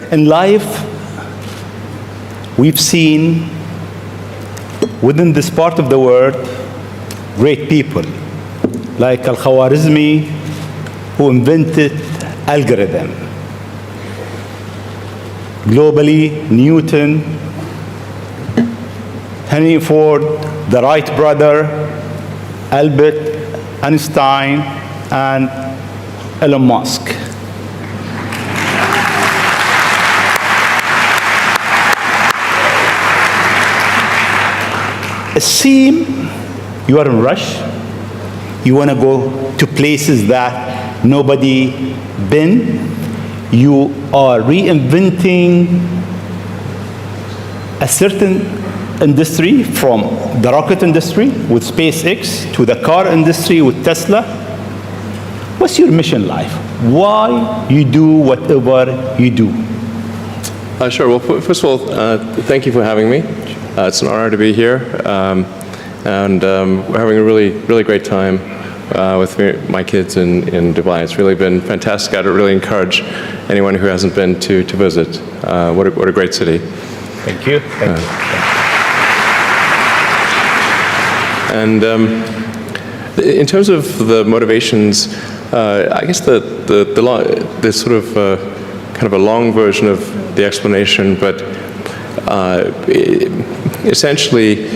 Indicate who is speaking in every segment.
Speaker 1: In life, we've seen within this part of the world great people like Al-Khwarizmi, who invented algorithm. Globally, Newton, Henry Ford, the Wright brother, Albert Einstein, and Elon Musk. It seems you are in a rush. You want to go to places that nobody been. You are reinventing a certain industry, from the rocket industry with SpaceX to the car industry with Tesla. What's your mission in life? Why you do whatever you do?
Speaker 2: Sure. Well, first of all, thank you for having me. It's an honor to be here, and we're having a really great time with my kids in Dubai. It's really been fantastic. I'd really encourage anyone who hasn't been to visit. What a great city.
Speaker 1: Thank you. Thank you.
Speaker 2: And in terms of the motivations, I guess the sort of kind of a long version of the explanation, but essentially,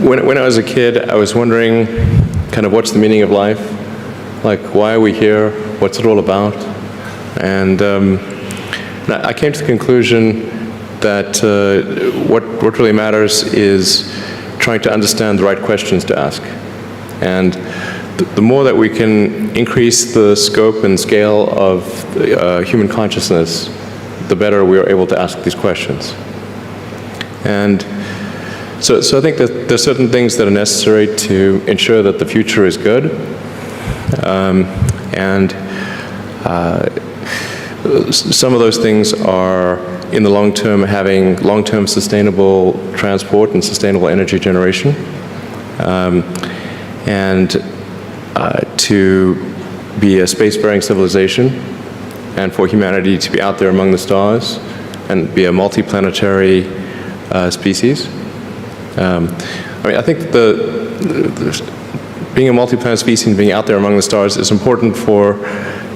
Speaker 2: when I was a kid, I was wondering kind of what's the meaning of life, like why are we here, what's it all about, and I came to the conclusion that what really matters is trying to understand the right questions to ask. And the more that we can increase the scope and scale of human consciousness, the better we are able to ask these questions. And so I think that there's certain things that are necessary to ensure that the future is good. Some of those things are, in the long term, having long-term sustainable transport and sustainable energy generation, and to be a space-faring civilization, and for humanity to be out there among the stars and be a multi-planetary species. I mean, I think being a multi-planet species and being out there among the stars is important for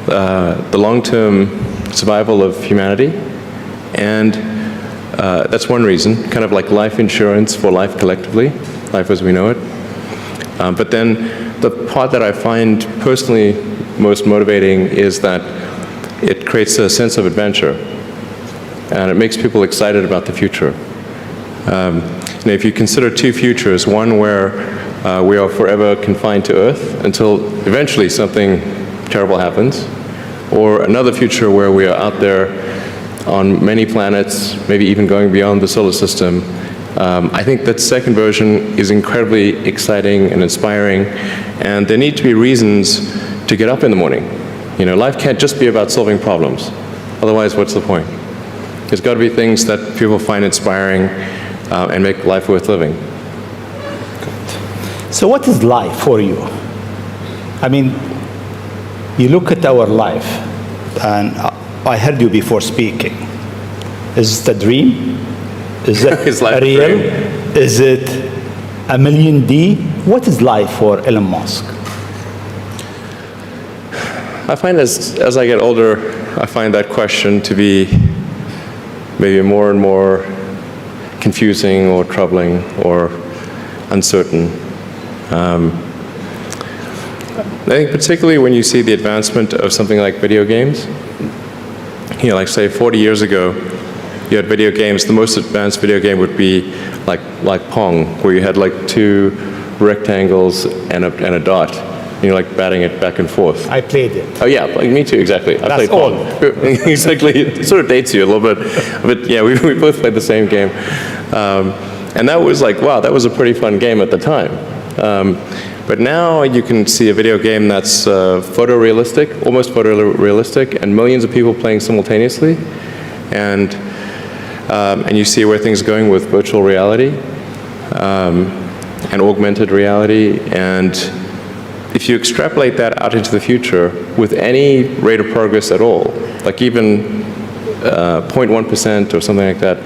Speaker 2: the long-term survival of humanity, and that's one reason, kind of like life insurance for life collectively, life as we know it. But then the part that I find personally most motivating is that it creates a sense of adventure, and it makes people excited about the future. If you consider two futures, one where we are forever confined to Earth until eventually something terrible happens, or another future where we are out there on many planets, maybe even going beyond the solar system, I think that second version is incredibly exciting and inspiring, and there need to be reasons to get up in the morning. Life can't just be about solving problems. Otherwise, what's the point? There's got to be things that people find inspiring and make life worth living.
Speaker 1: So what is life for you? I mean, you look at our life, and I heard you before speaking. Is it a dream? Is it
Speaker 2: Is life
Speaker 1: real?
Speaker 2: a dream?
Speaker 1: Is it a million D? What is life for Elon Musk?
Speaker 2: I find as I get older, I find that question to be maybe more and more confusing or troubling or uncertain. I think particularly when you see the advancement of something like video games, like say 40 years ago, you had video games. The most advanced video game would be like Pong, where you had like two rectangles and a dot. And you're like batting it back and forth.
Speaker 1: I played it.
Speaker 2: Oh yeah, like me too, exactly. I played Pong. Exactly, it sort of dates you a little bit. But yeah, we both played the same game. And that was like, wow, that was a pretty fun game at the time. But now you can see a video game that's photorealistic, almost photorealistic, and millions of people playing simultaneously. And you see where things are going with virtual reality and augmented reality. And if you extrapolate that out into the future with any rate of progress at all, like even 0.1% or something like that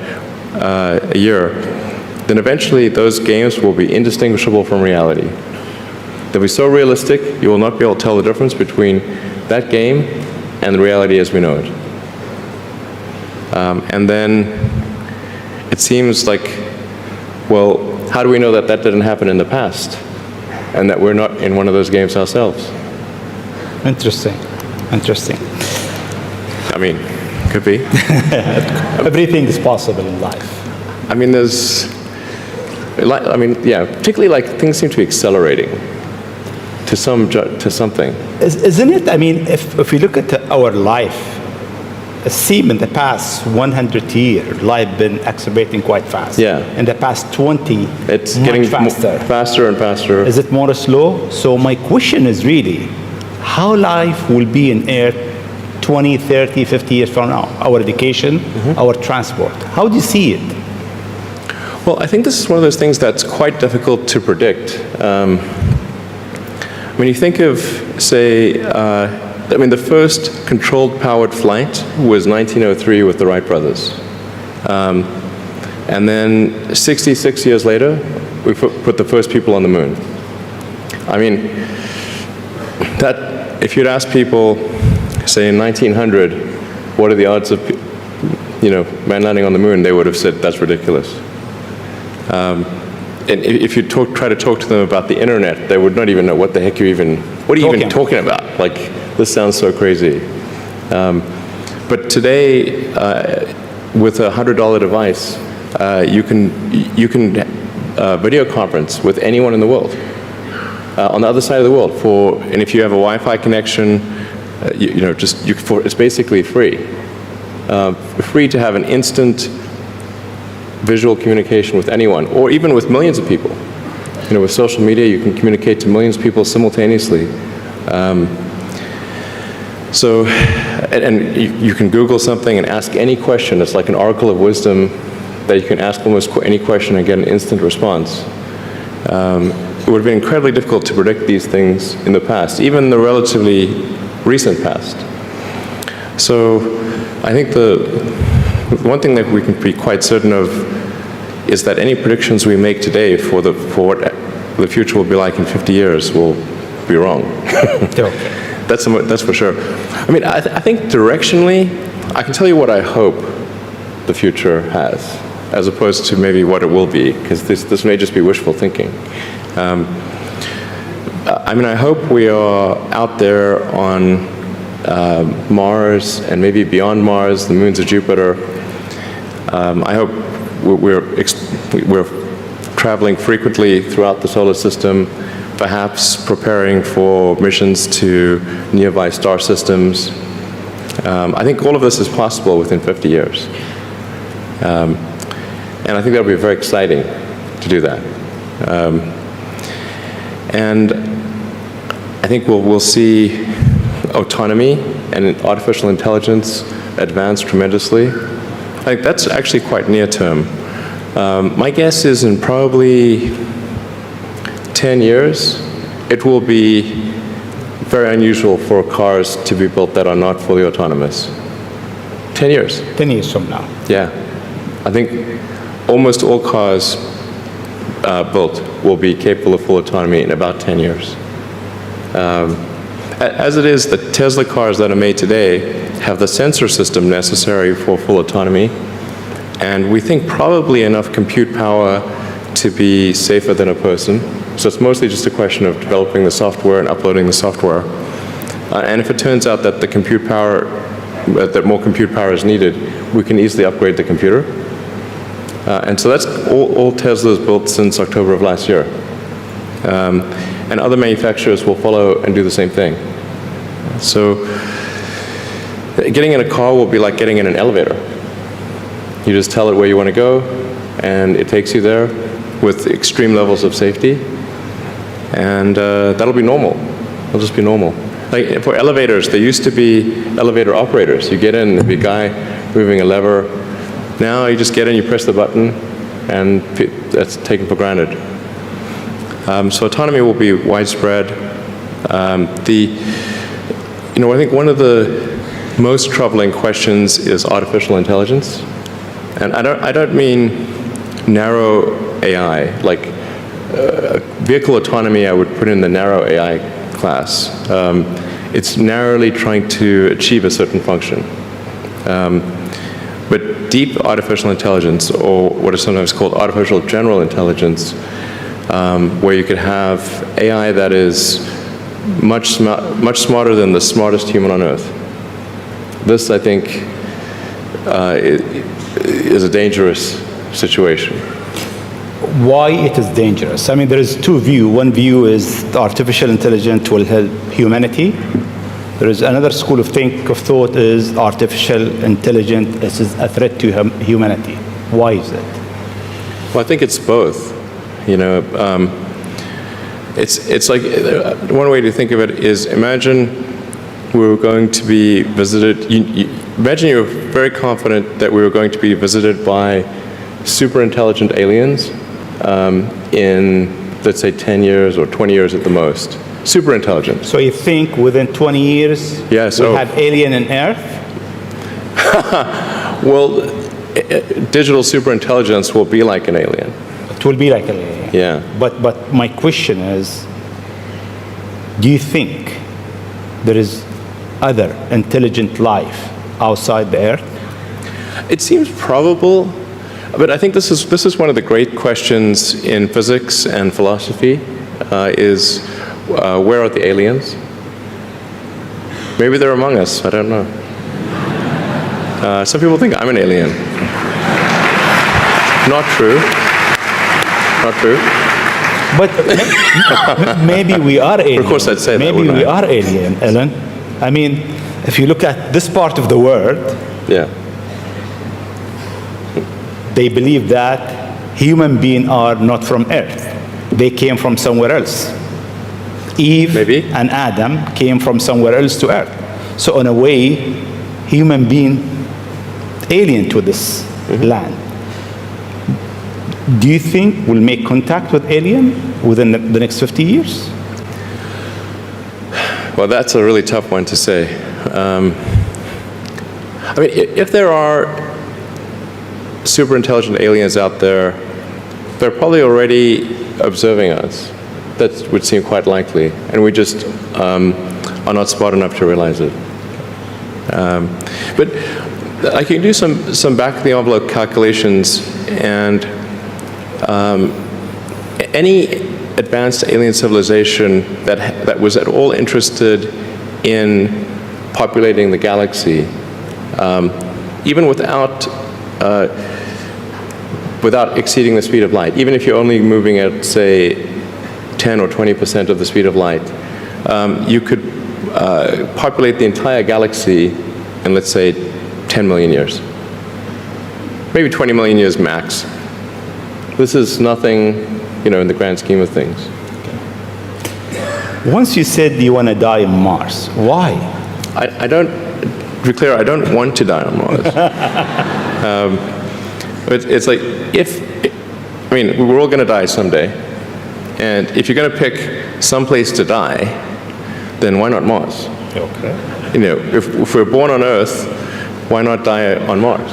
Speaker 2: a year, then eventually those games will be indistinguishable from reality. They'll be so realistic, you will not be able to tell the difference between that game and the reality as we know it. And then it seems like, well, how do we know that that didn't happen in the past and that we're not in one of those games ourselves?
Speaker 1: Interesting. Interesting.
Speaker 2: I mean, could be.
Speaker 1: Everything is possible in life.
Speaker 2: I mean, particularly like things seem to be accelerating to something.
Speaker 1: Isn't it? I mean, if we look at our life, it seems in the past 100 years, life been accelerating quite fast.
Speaker 2: Yeah.
Speaker 1: In the past 20,
Speaker 2: It's
Speaker 1: much
Speaker 2: getting
Speaker 1: faster.
Speaker 2: faster and faster.
Speaker 1: Is it more slow? So my question is really, how life will be in Earth 20, 30, 50 years from now? Our education, our transport. How do you see it?
Speaker 2: Well, I think this is one of those things that's quite difficult to predict. When you think of, say, the first controlled powered flight was 1903 with the Wright brothers. And then 66 years later, we put the first people on the moon. I mean, that, if you'd ask people, say in 1900, what are the odds of, man landing on the moon, they would have said, that's ridiculous. And if you try to talk to them about the internet, they would not even know what the heck what are you even talking about? Like, this sounds so crazy. But today, with a $100 device, you can video conference with anyone in the world, on the other side of the world. And if you have a Wi-Fi connection, it's basically free. Free to have an instant visual communication with anyone, or even with millions of people. With social media, you can communicate to millions of people simultaneously. You can Google something and ask any question. It's like an oracle of wisdom that you can ask almost any question and get an instant response. It would have been incredibly difficult to predict these things in the past, even the relatively recent past. So I think the one thing that we can be quite certain of is that any predictions we make today for what the future will be like in 50 years will be wrong. That's for sure. I mean, I think directionally, I can tell you what I hope the future has, as opposed to maybe what it will be, because this may just be wishful thinking. I hope we are out there on Mars and maybe beyond Mars, the moons of Jupiter. I hope we're traveling frequently throughout the solar system, perhaps preparing for missions to nearby star systems. I think all of this is possible within 50 years. And I think that would be very exciting to do that. And I think we'll see autonomy and artificial intelligence advance tremendously. I think that's actually quite near term. My guess is in probably 10 years, it will be very unusual for cars to be built that are not fully autonomous. 10 years.
Speaker 1: 10 years from now.
Speaker 2: Yeah. I think almost all cars built will be capable of full autonomy in about 10 years. As it is, the Tesla cars that are made today have the sensor system necessary for full autonomy, and we think probably enough compute power to be safer than a person. So it's mostly just a question of developing the software and uploading the software. And if it turns out that that more compute power is needed, we can easily upgrade the computer. And so that's all Tesla's built since October of last year. And other manufacturers will follow and do the same thing. So getting in a car will be like getting in an elevator. You just tell it where you want to go, and it takes you there with extreme levels of safety. And that'll be normal. It'll just be normal. Like for elevators, there used to be elevator operators. You get in, there'd be a guy moving a lever. Now you just get in, you press the button, and that's taken for granted. So autonomy will be widespread. I think one of the most troubling questions is artificial intelligence. And I don't mean narrow AI, like vehicle autonomy I would put in the narrow AI class. It's narrowly trying to achieve a certain function. But deep artificial intelligence, or what is sometimes called artificial general intelligence, where you could have AI that is much smarter than the smartest human on Earth. This, I think, is a dangerous situation.
Speaker 1: Why it is dangerous? I mean, there is two views. One view is the artificial intelligence will help humanity. There is another school of thought is artificial intelligence is a threat to humanity. Why is it?
Speaker 2: Well, I think it's both. You know, it's like one way to think of it is imagine we were going to be visited. Imagine you were very confident that we were going to be visited by super intelligent aliens in, let's say, 10 years or 20 years at the most. Super intelligent.
Speaker 1: So you think within 20 years we'll have alien on Earth?
Speaker 2: Well, digital super intelligence will be like an alien.
Speaker 1: It will be like an alien.
Speaker 2: Yeah.
Speaker 1: But my question is, do you think there is other intelligent life outside the Earth?
Speaker 2: It seems probable, but I think this is one of the great questions in physics and philosophy, is where are the aliens? Maybe they're among us, I don't know. Some people think I'm an alien. Not true. Not true.
Speaker 1: But maybe we are alien.
Speaker 2: Of course I'd say
Speaker 1: maybe
Speaker 2: that,
Speaker 1: we are alien, Ellen. I mean, if you look at this part of the world,
Speaker 2: yeah,
Speaker 1: they believe that human beings are not from Earth. They came from somewhere else. Eve
Speaker 2: maybe.
Speaker 1: And Adam came from somewhere else to Earth. So in a way, human being alien to this land. Do you think we'll make contact with alien within the next 50 years?
Speaker 2: Well, that's a really tough one to say. I mean, if there are super intelligent aliens out there, they're probably already observing us. That would seem quite likely, and we just are not smart enough to realize it. But I can do some back-of-the-envelope calculations, and any advanced alien civilization that was at all interested in populating the galaxy, even without exceeding the speed of light, even if you're only moving at, say, 10 or 20% of the speed of light, you could populate the entire galaxy in, let's say, 10 million years. Maybe 20 million years max. This is nothing, in the grand scheme of things.
Speaker 1: Once you said you want to die on Mars, why?
Speaker 2: I don't, to be clear, I don't want to die on Mars. It's like, we're all going to die someday. And if you're going to pick some place to die, then why not Mars?
Speaker 1: Okay.
Speaker 2: If we're born on Earth, why not die on Mars?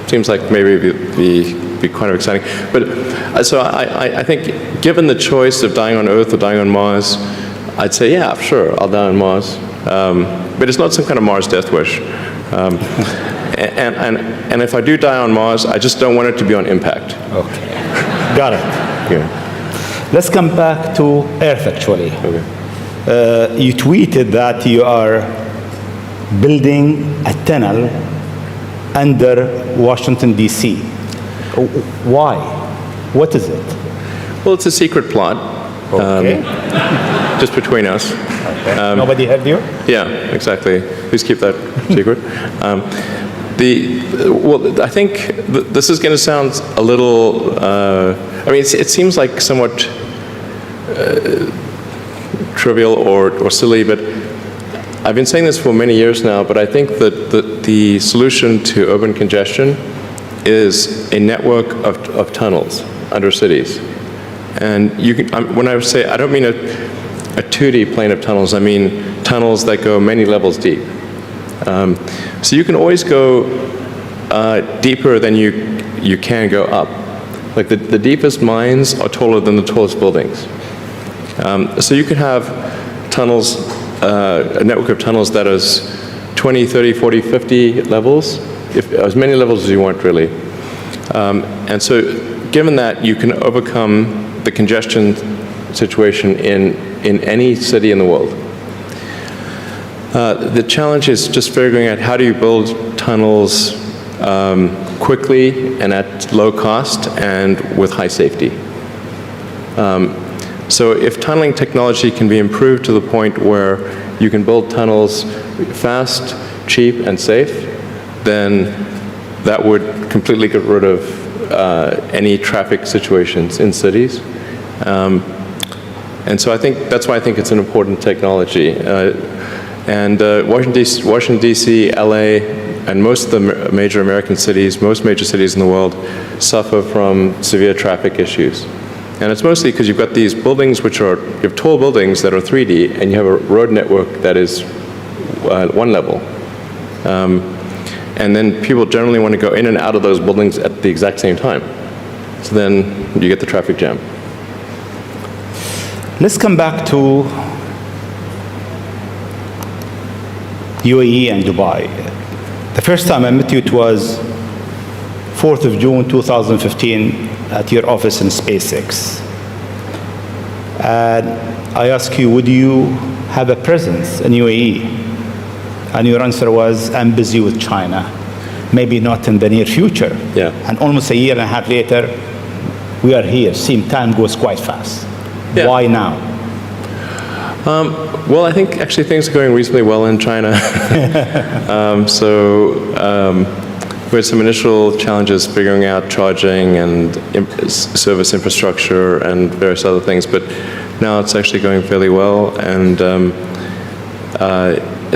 Speaker 2: Seems like maybe it'd be kind of exciting. But so I think, given the choice of dying on Earth or dying on Mars, I'd say, yeah, sure, I'll die on Mars. But it's not some kind of Mars death wish. And if I do die on Mars, I just don't want it to be on impact.
Speaker 1: Okay. Got it.
Speaker 2: Yeah.
Speaker 1: Let's come back to Earth, actually.
Speaker 2: Okay.
Speaker 1: You tweeted that you are building a tunnel under Washington, D.C. Why? What is it?
Speaker 2: Well, it's a secret plot.
Speaker 1: Okay.
Speaker 2: Just between us.
Speaker 1: Okay. Nobody heard you?
Speaker 2: Yeah, exactly. Please keep that secret. I think this is going to sound a little, it seems like somewhat trivial or silly, but I've been saying this for many years now, but I think that the solution to urban congestion is a network of tunnels under cities. And when I say, I don't mean a 2D plane of tunnels, I mean tunnels that go many levels deep. So you can always go deeper than you can go up. Like the deepest mines are taller than the tallest buildings. So you could have tunnels, a network of tunnels that is 20, 30, 40, 50 levels, as many levels as you want, really. And so given that, you can overcome the congestion situation in any city in the world. The challenge is just figuring out how do you build tunnels quickly and at low cost and with high safety. So if tunneling technology can be improved to the point where you can build tunnels fast, cheap, and safe, then that would completely get rid of any traffic situations in cities. And so I think that's why I think it's an important technology. Washington, D.C., LA, and most of the major American cities, most major cities in the world, suffer from severe traffic issues. And it's mostly because you've got these buildings you have tall buildings that are 3D, and you have a road network that is one level. And then people generally want to go in and out of those buildings at the exact same time. So then you get the traffic jam.
Speaker 1: Let's come back to UAE and Dubai. The first time I met you, it was 4th of June 2015 at your office in SpaceX. And I asked you, would you have a presence in UAE? And your answer was, I'm busy with China. Maybe not in the near future.
Speaker 2: Yeah.
Speaker 1: And almost a year and a half later, we are here. Time goes quite fast.
Speaker 2: Yeah.
Speaker 1: Why now?
Speaker 2: Well, I think actually things are going reasonably well in China. We had some initial challenges figuring out charging and service infrastructure and various other things, but now it's actually going fairly well, and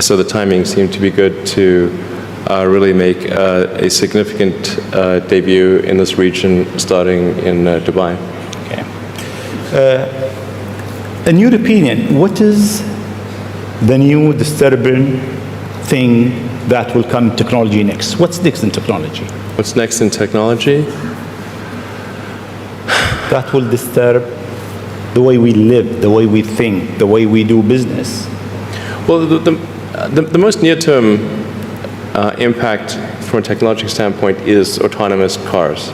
Speaker 2: so the timing seemed to be good to really make a significant debut in this region, starting in Dubai.
Speaker 1: Okay. In your opinion, what is the new disturbing thing that will come in technology next? What's next in technology?
Speaker 2: What's next in technology?
Speaker 1: That will disturb the way we live, the way we think, the way we do business.
Speaker 2: Well, the most near-term impact from a technological standpoint is autonomous cars,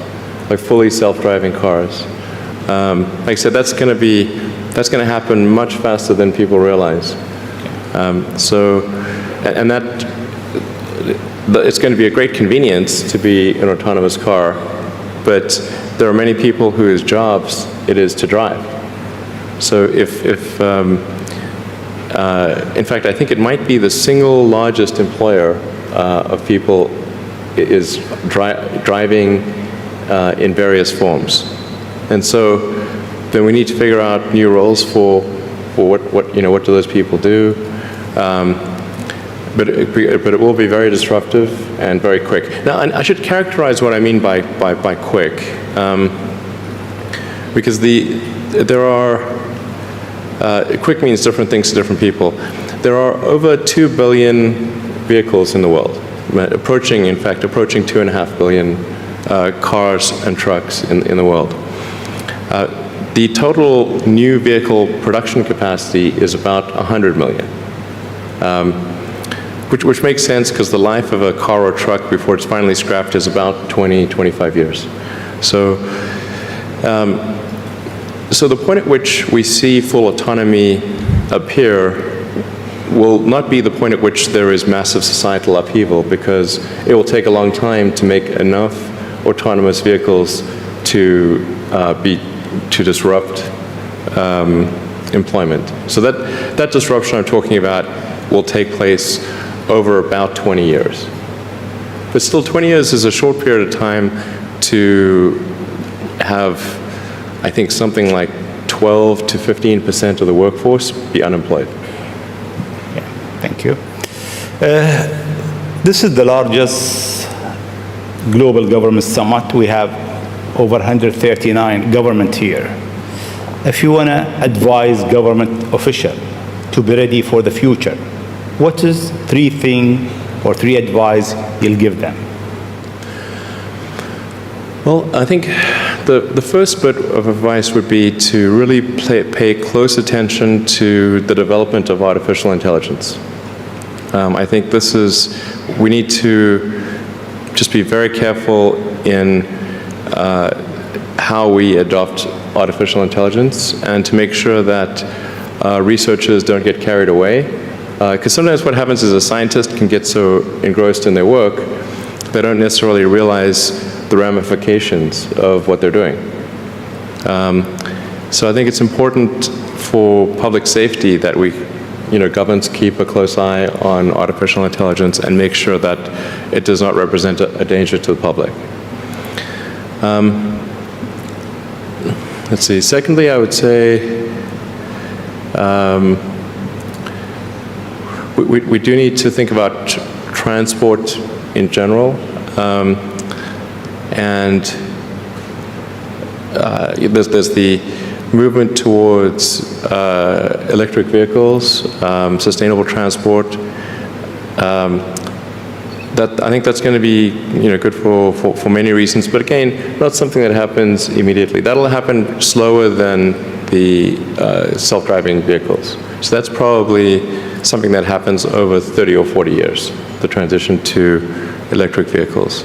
Speaker 2: like fully self-driving cars. Like I said, that's going to happen much faster than people realize. It's going to be a great convenience to be an autonomous car, but there are many people whose jobs it is to drive. So in fact, I think it might be the single largest employer of people is driving in various forms. And so then we need to figure out new roles for what do those people do. But it will be very disruptive and very quick. Now, I should characterize what I mean by quick, because quick means different things to different people. There are over 2 billion vehicles in the world, approaching 2.5 billion cars and trucks in the world. The total new vehicle production capacity is about 100 million. Which makes sense because the life of a car or truck before it's finally scrapped is about 20, 25 years. So the point at which we see full autonomy appear will not be the point at which there is massive societal upheaval, because it will take a long time to make enough autonomous vehicles to disrupt employment. So that disruption I'm talking about will take place over about 20 years. But still, 20 years is a short period of time to have, I think, something like 12 to 15% of the workforce be unemployed.
Speaker 1: Yeah, thank you. This is the largest global government summit. We have over 139 government here. If you want to advise government official to be ready for the future, what is 3 things or 3 advice you'll give them?
Speaker 2: Well, I think the first bit of advice would be to really pay close attention to the development of artificial intelligence. I think we need to just be very careful in how we adopt artificial intelligence, and to make sure that researchers don't get carried away. Because sometimes what happens is a scientist can get so engrossed in their work, they don't necessarily realize the ramifications of what they're doing. So I think it's important for public safety that governments keep a close eye on artificial intelligence and make sure that it does not represent a danger to the public. Let's see. Secondly, I would say we do need to think about transport in general. And there's the movement towards electric vehicles, sustainable transport. I think that's going to be good for many reasons, but again, not something that happens immediately. That'll happen slower than the self-driving vehicles. So that's probably something that happens over 30 or 40 years, the transition to electric vehicles.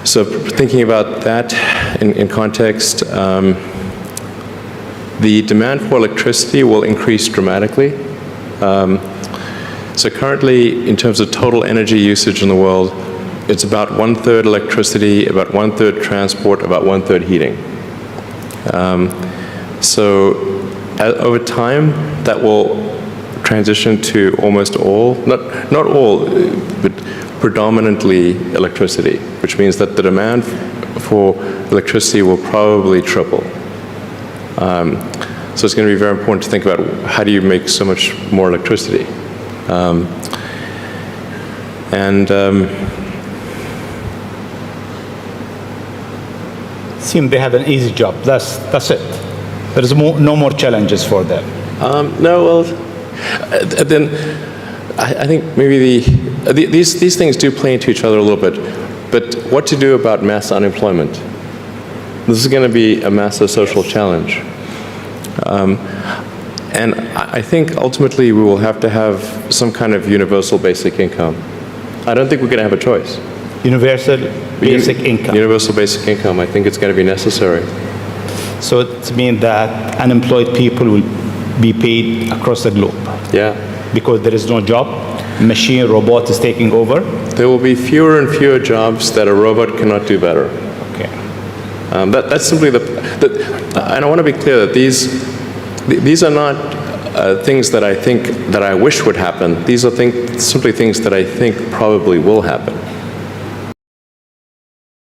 Speaker 2: So thinking about that in context, the demand for electricity will increase dramatically. So currently, in terms of total energy usage in the world, it's about 1/3 electricity, about 1/3 transport, about 1/3 heating. So over time, that will transition to almost all, not all, but predominantly electricity, which means that the demand for electricity will probably triple. So it's going to be very important to think about how do you make so much more electricity.
Speaker 1: Seem they have an easy job. That's it. There is no more challenges for them.
Speaker 2: No, well, then I think maybe these things do play into each other a little bit. But what to do about mass unemployment? This is going to be a massive social challenge. And I think ultimately we will have to have some kind of universal basic income. I don't think we're going to have a choice.
Speaker 1: Universal basic income.
Speaker 2: Universal basic income. I think it's going to be necessary.
Speaker 1: So it means that unemployed people will be paid across the globe.
Speaker 2: Yeah.
Speaker 1: Because there is no job, robot is taking over.
Speaker 2: There will be fewer and fewer jobs that a robot cannot do better.
Speaker 1: Okay.
Speaker 2: That's simply and I want to be clear that these are not things that I wish would happen. These are simply things that I think probably will happen.